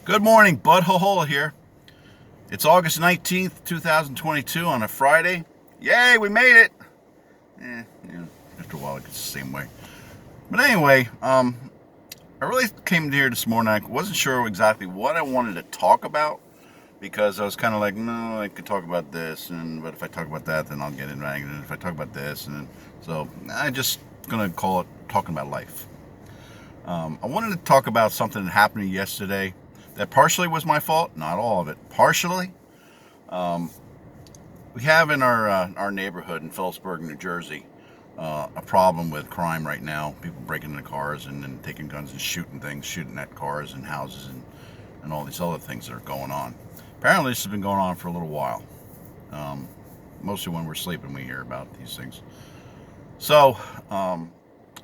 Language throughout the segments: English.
Good morning, Butthole here. It's August 19th, 2022 on a Friday. Yay, we made it! After a while it gets the same way. But anyway, I really came here this morning. I wasn't sure exactly what I wanted to talk about because I was kind of like, no, I could talk about this, but if I talk about that, then I'll get invited. And if I talk about this, so I just gonna call it talking about life. I wanted to talk about something that happened to me yesterday that partially was my fault, not all of it. Partially, we have in our neighborhood in Phillipsburg, New Jersey, a problem with crime right now. People breaking into cars and then taking guns and shooting things, shooting at cars and houses and all these other things that are going on. Apparently, this has been going on for a little while. Mostly when we're sleeping, we hear about these things. So, I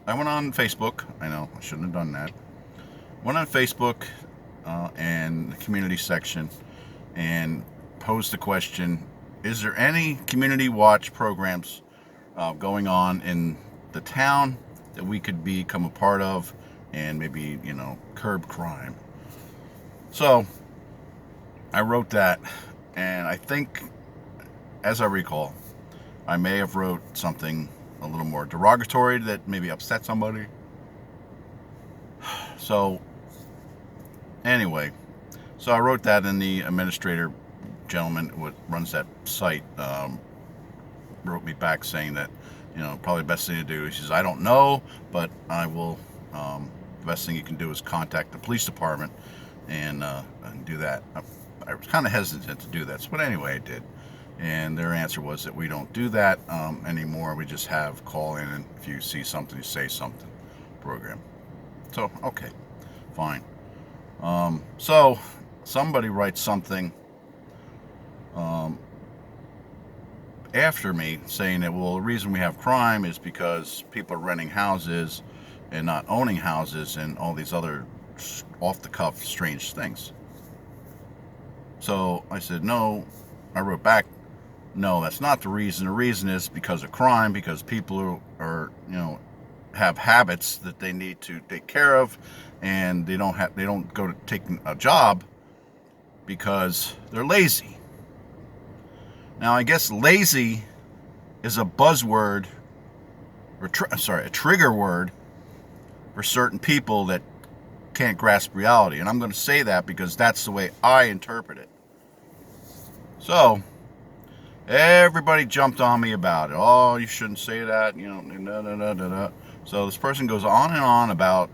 went on Facebook. I know I shouldn't have done that. Went on Facebook and the community section and posed the question: is there any community watch programs going on in the town that we could become a part of and maybe curb crime? So I wrote that, and I think, as I recall, I may have wrote something a little more derogatory that maybe upset somebody. So anyway, so I wrote that, and the administrator gentleman who runs that site wrote me back saying that probably the best thing to do. He says, I don't know, but I will. The best thing you can do is contact the police department and do that. I was kind of hesitant to do that, but anyway, I did. And their answer was that we don't do that anymore. We just have call in, and if you see something, you say something program. So, okay, fine. So somebody writes something after me saying that, well, the reason we have crime is because people are renting houses and not owning houses and all these other off-the-cuff strange things. So I said, no. I wrote back, no, that's not the reason. The reason is because of crime, because people are have habits that they need to take care of, and they don't go to take a job because they're lazy. Now, I guess lazy is a buzzword, or a trigger word for certain people that can't grasp reality, and I'm going to say that because that's the way I interpret it. So everybody jumped on me about it. Oh, you shouldn't say that. So this person goes on and on about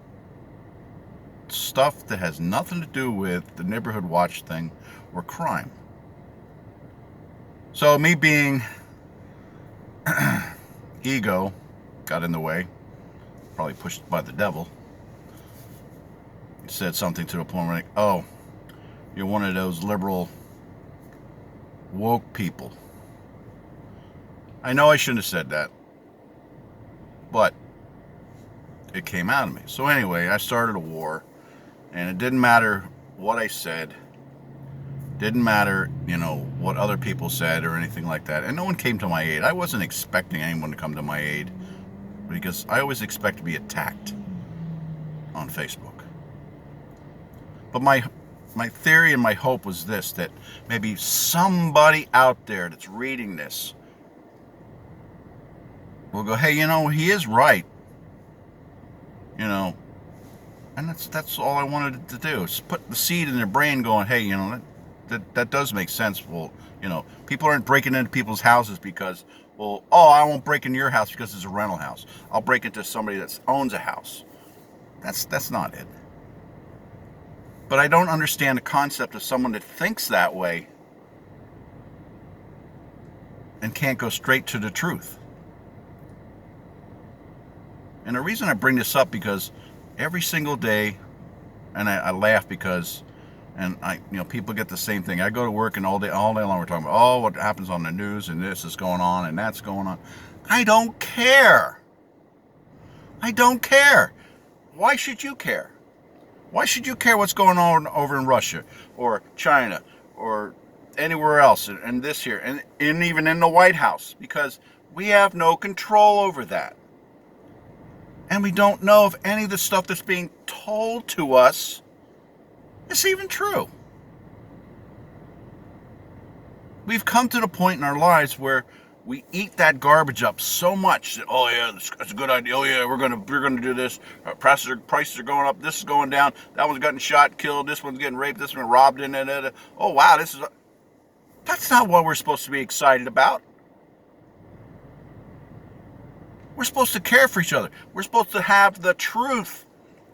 stuff that has nothing to do with the neighborhood watch thing or crime. So me being ego got in the way, probably pushed by the devil. He said something to the point where, like, oh, you're one of those liberal woke people. I know I shouldn't have said that, but it came out of me. So anyway, I started a war, and it didn't matter what I said, didn't matter, what other people said or anything like that, and no one came to my aid. I wasn't expecting anyone to come to my aid because I always expect to be attacked on Facebook. But my theory and my hope was this, that maybe somebody out there that's reading this will go, hey, he is right. And that's all I wanted to do, is put the seed in their brain going, hey, that does make sense. Well, people aren't breaking into people's houses because, well, oh, I won't break into your house because it's a rental house. I'll break into somebody that owns a house. That's not it. But I don't understand the concept of someone that thinks that way and can't go straight to the truth. And the reason I bring this up, because every single day, and I laugh because, and people get the same thing. I go to work, and all day long we're talking about, oh, what happens on the news, and this is going on, and that's going on. I don't care. I don't care. Why should you care? Why should you care what's going on over in Russia or China or anywhere else, and this here, and even in the White House? Because we have no control over that. And we don't know if any of the stuff that's being told to us it's even true. We've come to the point in our lives where we eat that garbage up so much that, oh yeah, that's a good idea. Oh yeah, we're gonna do this. Prices are going up. This is going down. That one's getting shot, killed. This one's getting raped. This one robbed. Oh wow, that's not what we're supposed to be excited about. We're supposed to care for each other. We're supposed to have the truth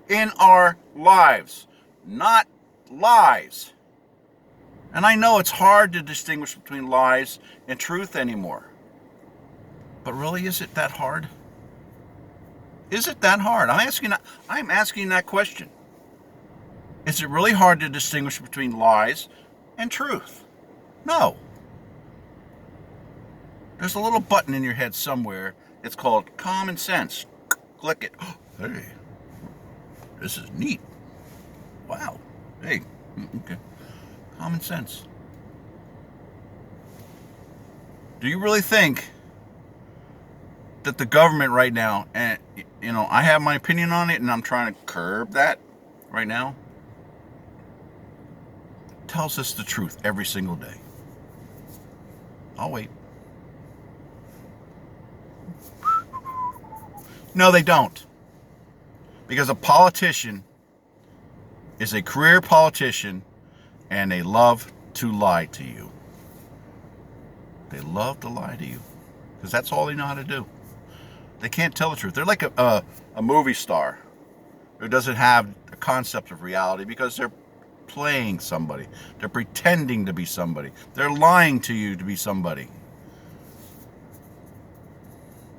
in our lives, not lies. And I know it's hard to distinguish between lies and truth anymore. But really, is it that hard? Is it that hard? I'm asking that question. Is it really hard to distinguish between lies and truth? No. There's a little button in your head somewhere. It's called common sense. Click it. Hey, this is neat. Wow. Hey, okay. Common sense. Do you really think that the government right now, and I have my opinion on it and I'm trying to curb that right now, tells us the truth every single day? I'll wait. No, they don't. Because a politician is a career politician and they love to lie to you. They love to lie to you because that's all they know how to do. They can't tell the truth. They're like a movie star who doesn't have a concept of reality because they're playing somebody. They're pretending to be somebody. They're lying to you to be somebody.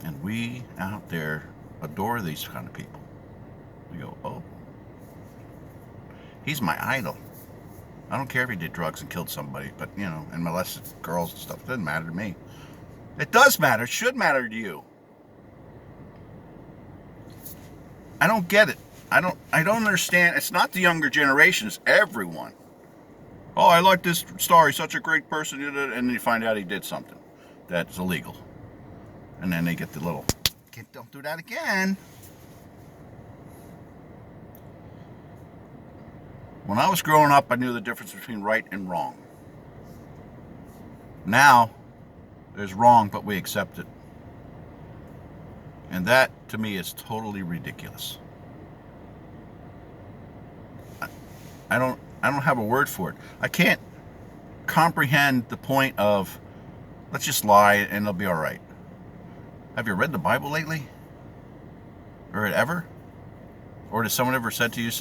And we out there adore these kind of people. We go, oh, he's my idol. I don't care if he did drugs and killed somebody, but, and molested girls and stuff. It doesn't matter to me. It does matter. It should matter to you. I don't get it. I don't understand. It's not the younger generation. It's everyone. Oh, I like this star. He's such a great person. And then you find out he did something that's illegal. And then they get the little, don't do that again. When I was growing up, I knew the difference between right and wrong. Now, there's wrong, but we accept it. And that, to me, is totally ridiculous. I don't have a word for it. I can't comprehend the point of, let's just lie and it'll be all right. Have you read the Bible lately? Or ever? Or has someone ever said to you,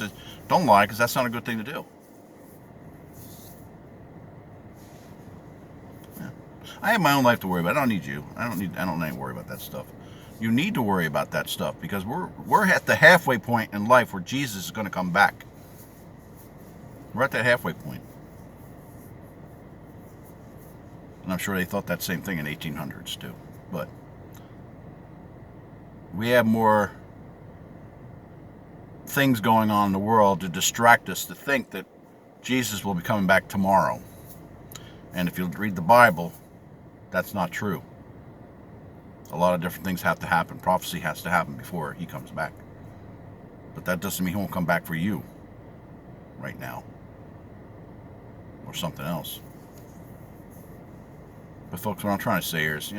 don't lie because that's not a good thing to do? Yeah. I have my own life to worry about. I don't need you. I don't need to worry about that stuff. You need to worry about that stuff because we're at the halfway point in life where Jesus is going to come back. We're at that halfway point. And I'm sure they thought that same thing in 1800s too. But we have more things going on in the world to distract us to think that Jesus will be coming back tomorrow. And if you read the Bible, that's not true. A lot of different things have to happen. Prophecy has to happen before he comes back. But that doesn't mean he won't come back for you right now. Or something else. But folks, what I'm trying to say here is,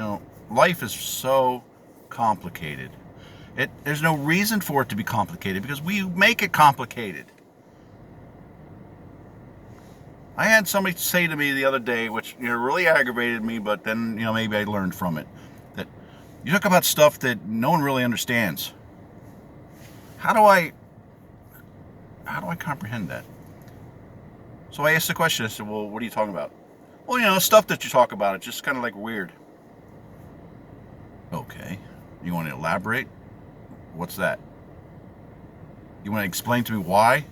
life is so complicated. There's no reason for it to be complicated because we make it complicated. I had somebody say to me the other day, which really aggravated me, but then maybe I learned from it, that you talk about stuff that no one really understands. How do I comprehend that? So I asked the question. I said, well, what are you talking about? Well, stuff that you talk about, it's just kind of like weird. Okay. You want to elaborate? What's that? You want to explain to me why?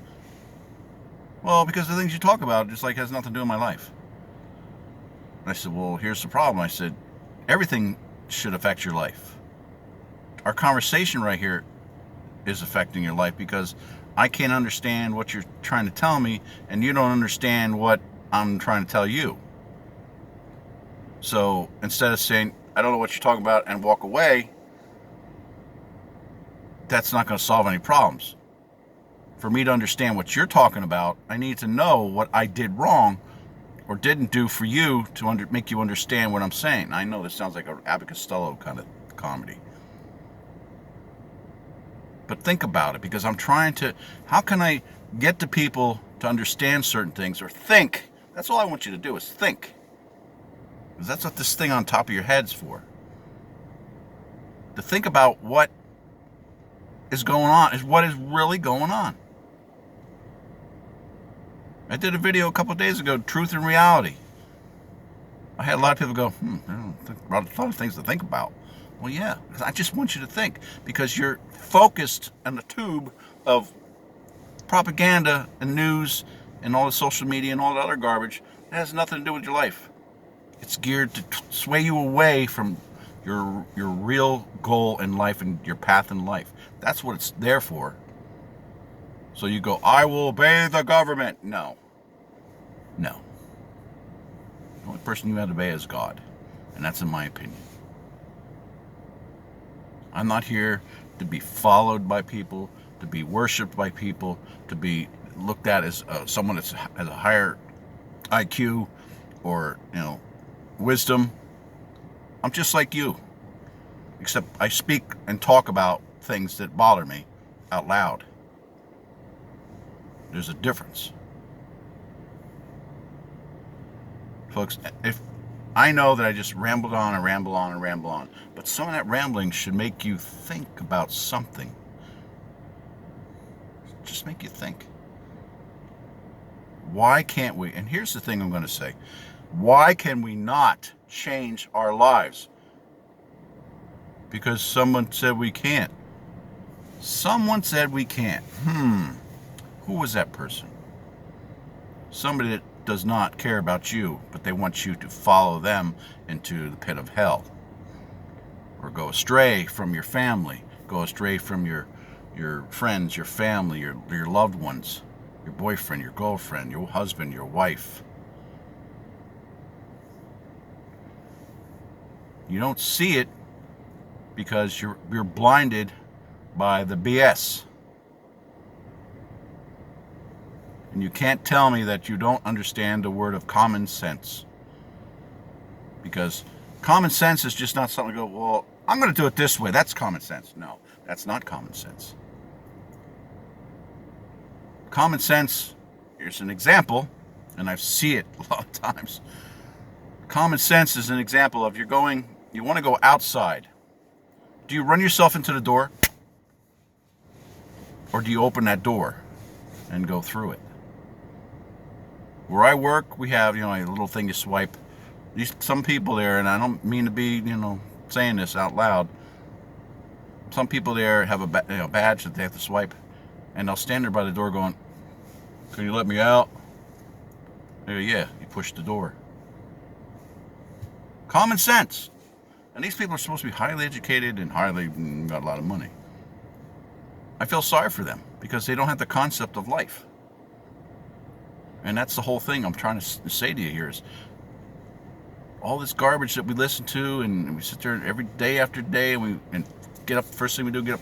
Well, because the things you talk about just has nothing to do with my life. And I said, well, here's the problem. I said, everything should affect your life. Our conversation right here is affecting your life because I can't understand what you're trying to tell me and you don't understand what I'm trying to tell you. So instead of saying, I don't know what you're talking about and walk away, that's not going to solve any problems. for me to understand what you're talking about, I need to know what I did wrong or didn't do for you to make you understand what I'm saying. I know this sounds like an Abbott Costello kind of comedy. But think about it, because I'm trying to, how can I get the people to understand certain things or think? That's all I want you to do is think. Because that's what this thing on top of your head's for. To think about what is going on, is what is really going on. I did a video a couple of days ago, Truth and Reality. I had a lot of people go, a lot of things to think about. Well, yeah, I just want you to think, because you're focused on the tube of propaganda and news and all the social media and all the other garbage. It has nothing to do with your life. It's geared to sway you away from your real goal in life and your path in life. That's what it's there for. So you go, I will obey the government. No. The only person you have to obey is God. And that's in my opinion. I'm not here to be followed by people, to be worshipped by people, to be looked at as someone that has a higher IQ or, wisdom. I'm just like you, except I speak and talk about things that bother me out loud. There's a difference. Folks, if I know that I just rambled on and ramble on and ramble on, but some of that rambling should make you think about something. Just make you think. Why can't we? And here's the thing I'm going to say. Why can we not change our lives? Because someone said we can't. Someone said we can't. Who was that person? Somebody that does not care about you, but they want you to follow them into the pit of hell. Or go astray from your family. Go astray from your friends, your family, your loved ones, your boyfriend, your girlfriend, your husband, your wife. You don't see it because you're blinded by the BS. And you can't tell me that you don't understand the word of common sense. Because common sense is just not something to go, well, I'm going to do it this way. That's common sense. No, that's not common sense. Common sense, here's an example, and I see it a lot of times. Common sense is an example of you want to go outside. Do you run yourself into the door? Or do you open that door and go through it? Where I work, we have, a little thing you swipe. Some people there, and I don't mean to be, saying this out loud. Some people there have a badge that they have to swipe, and they'll stand there by the door going, "Can you let me out?" They go, "Yeah." You push the door. Common sense. And these people are supposed to be highly educated and got a lot of money. I feel sorry for them because they don't have the concept of life. And that's the whole thing I'm trying to say to you here is all this garbage that we listen to and we sit there every day after day and get up, first thing we do, get on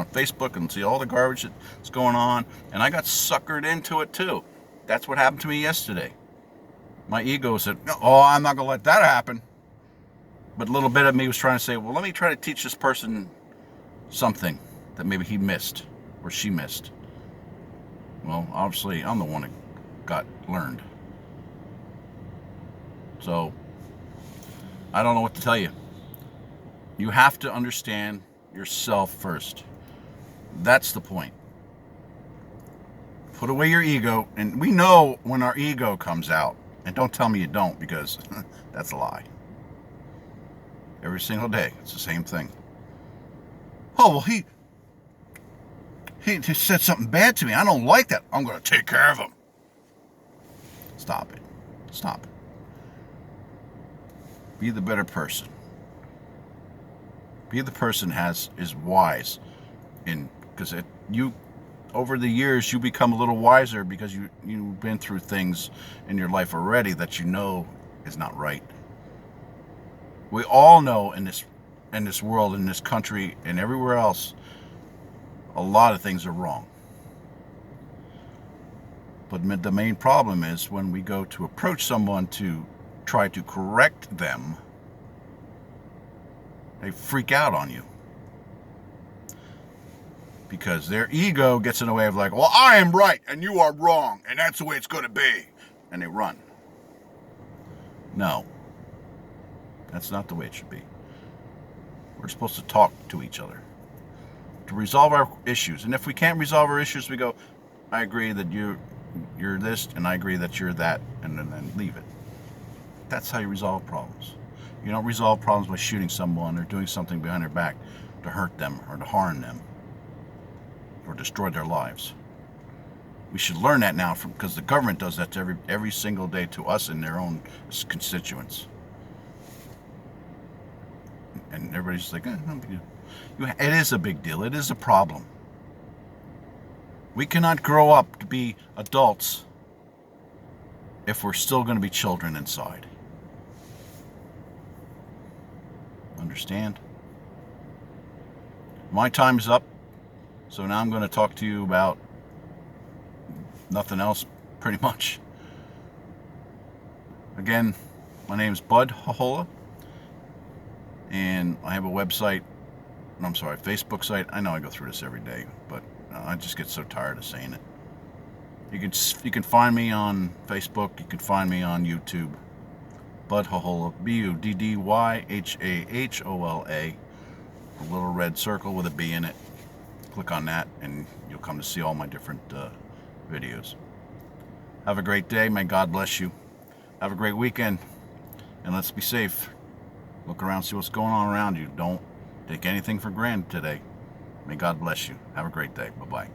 Facebook and see all the garbage that's going on. And I got suckered into it too. That's what happened to me yesterday. My ego said, "Oh, I'm not going to let that happen." But a little bit of me was trying to say, well, let me try to teach this person something that maybe he missed or she missed. Well, obviously, I'm the one that got learned. So, I don't know what to tell you. You have to understand yourself first. That's the point. Put away your ego, and we know when our ego comes out. And don't tell me you don't, because that's a lie. Every single day, it's the same thing. Oh, well, he said something bad to me. I don't like that. I'm going to take care of him. Stop it. Stop it. Be the better person. Be the person is wise, because over the years you become a little wiser because you've been through things in your life already that you know is not right. We all know in this world, in this country, and everywhere else, a lot of things are wrong. But the main problem is when we go to approach someone to try to correct them, they freak out on you. Because their ego gets in the way of like, well, I am right and you are wrong and that's the way it's going to be. And they run. No. That's not the way it should be. We're supposed to talk to each other to resolve our issues. And if we can't resolve our issues, we go, I agree that you're this and I agree that you're that, and then leave it. That's how you resolve problems. You don't resolve problems by shooting someone or doing something behind their back to hurt them or to harm them or destroy their lives. We should learn that now because the government does that to every single day to us and their own constituents. And everybody's just like, no big deal. It is a big deal. It is a problem. We cannot grow up to be adults if we're still going to be children inside. Understand? My time's up, so now I'm going to talk to you about nothing else, pretty much. Again, my name is Bud Hohola, and I have a website, Facebook site. I know I go through this every day, but I just get so tired of saying it. You can find me on Facebook. You can find me on YouTube. Bud Hohola, BUDDYHAHOLA, a little red circle with a B in it. Click on that, and you'll come to see all my different videos. Have a great day. May God bless you. Have a great weekend, and let's be safe. Look around, see what's going on around you. Don't take anything for granted today. May God bless you. Have a great day. Bye-bye.